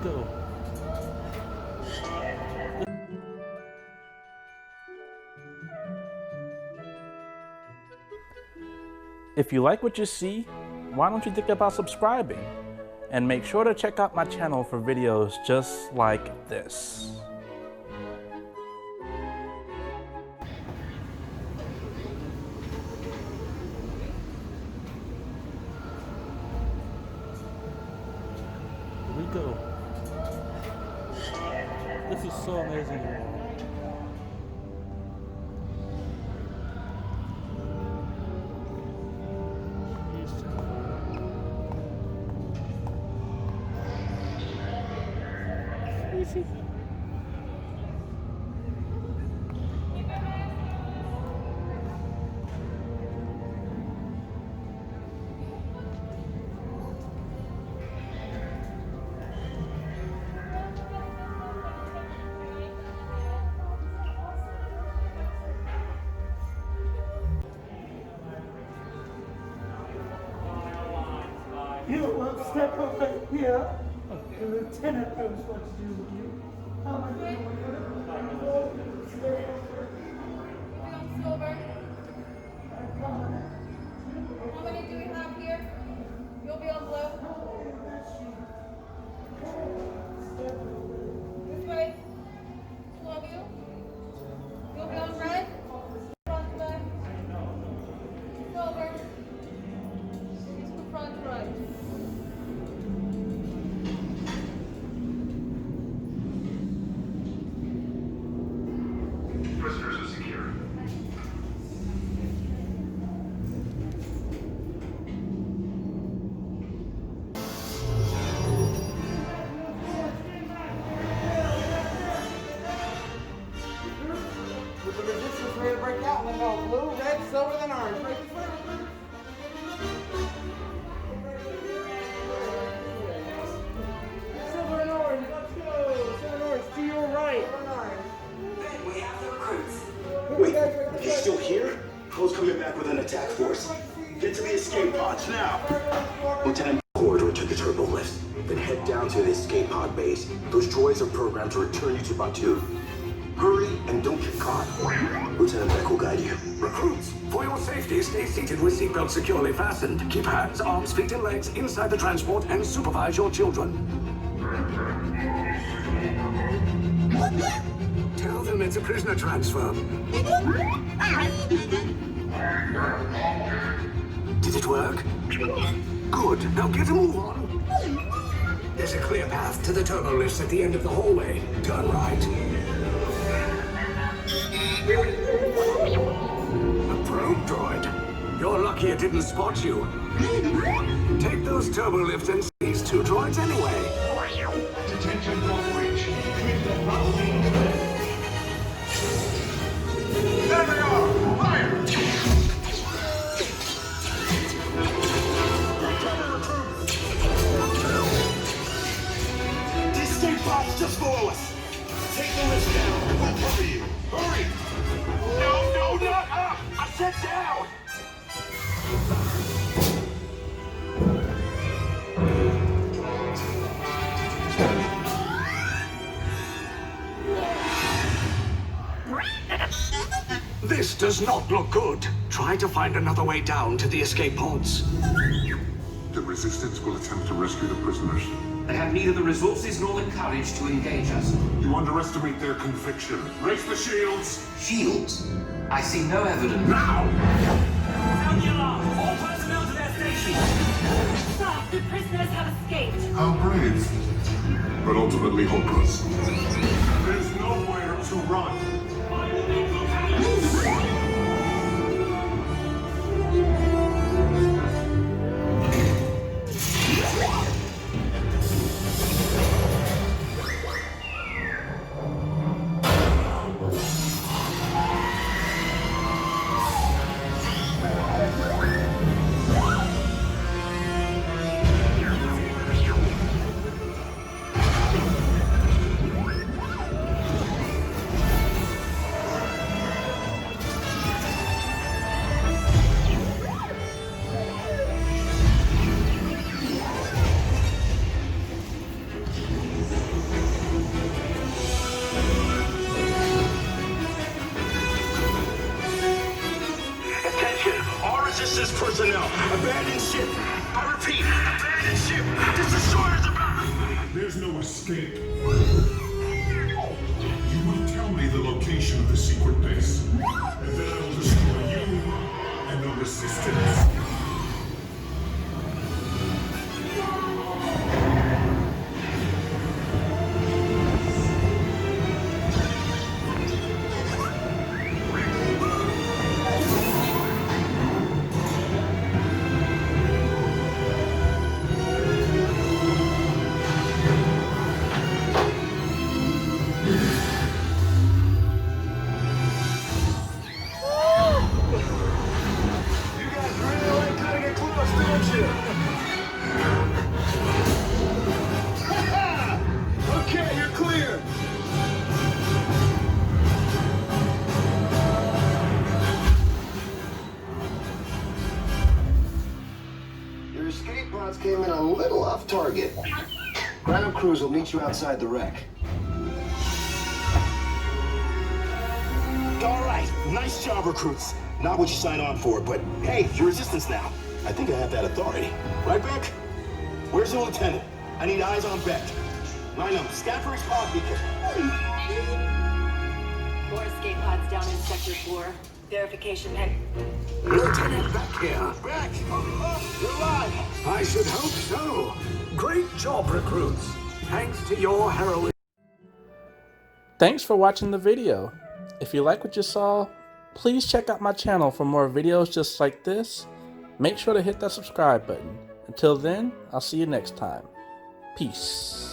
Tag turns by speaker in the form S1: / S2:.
S1: go. If you like what you see, why don't you think about subscribing? And make sure to check out my channel for videos just like this. Here we go. This is so amazing. Easy.
S2: You will step over here. The lieutenant knows what to do with you. How am I doing?
S3: Silver. How many do we have here? You'll be on blue. This way. Two of you. You'll be on red. Front left. Silver. To front right.
S4: Prisoners are secure.
S5: With the resistance ready to break out, we'll go blue, red, silver, then orange. Break this way. Silver and orange, let's go. Silver and orange, to your right. Silver and orange.
S6: Ben, we have the recruits.
S4: Wait, he's still here? Cole's coming back with an attack force. Get to the escape pods now. Lieutenant Corridor to the turbo lift. Then head down to the escape pod base. Those droids are programmed to return you to Batu. Hurry and don't get caught. Lieutenant Beck will guide you.
S7: Recruits, for your safety, stay seated with seatbelts securely fastened. Keep hands, arms, feet, and legs inside the transport and supervise your children. Tell them it's a prisoner transfer. Did it work? Good. Now get a move on. There's a clear path to the turbo lifts at the end of the hallway. Turn right. A probe droid. You're lucky it didn't spot you. Take those turbo lifts and seize two droids anyway.
S4: Detention block breach. Keep the processing. There they are! Fire! Recover recruits! The escape pods just below us! Take the list down! We'll cover you! Hurry! No, not up! I said down!
S7: This does not look good. Try to find another way down to the escape pods.
S8: The Resistance will attempt to rescue the prisoners.
S6: They have neither the resources nor the courage to engage us.
S8: You underestimate their conviction. Raise the shields!
S6: Shields? I see no evidence.
S7: Now!
S9: Sound the alarm! All personnel to their stations! Sir, the prisoners have escaped.
S8: How brave, but ultimately hopeless. There's nowhere to run.
S4: Abandon ship! I repeat, abandon ship! This destroyer's about...
S8: There's no escape. You will tell me the location of the secret base, and then I will destroy you and the resistance.
S4: Okay, you're clear! Your escape pods came in a little off target. Ground crews will meet you outside the wreck. All right, nice job, recruits. Not what you signed on for, but hey, you're resistance now. I think I have that authority. Right, Beck? Where's the lieutenant? I need eyes on Beck. Line up. Scan for his pod beacon.
S9: 4 escape pods down in Sector 4. Verification head.
S7: Lieutenant Beck here.
S4: Beck! You're alive!
S7: I should hope so. Great job, recruits. Thanks to your heroism.
S1: Thanks for watching the video. If you like what you saw, please check out my channel for more videos just like this. Make sure to hit that subscribe button. Until then, I'll see you next time. Peace.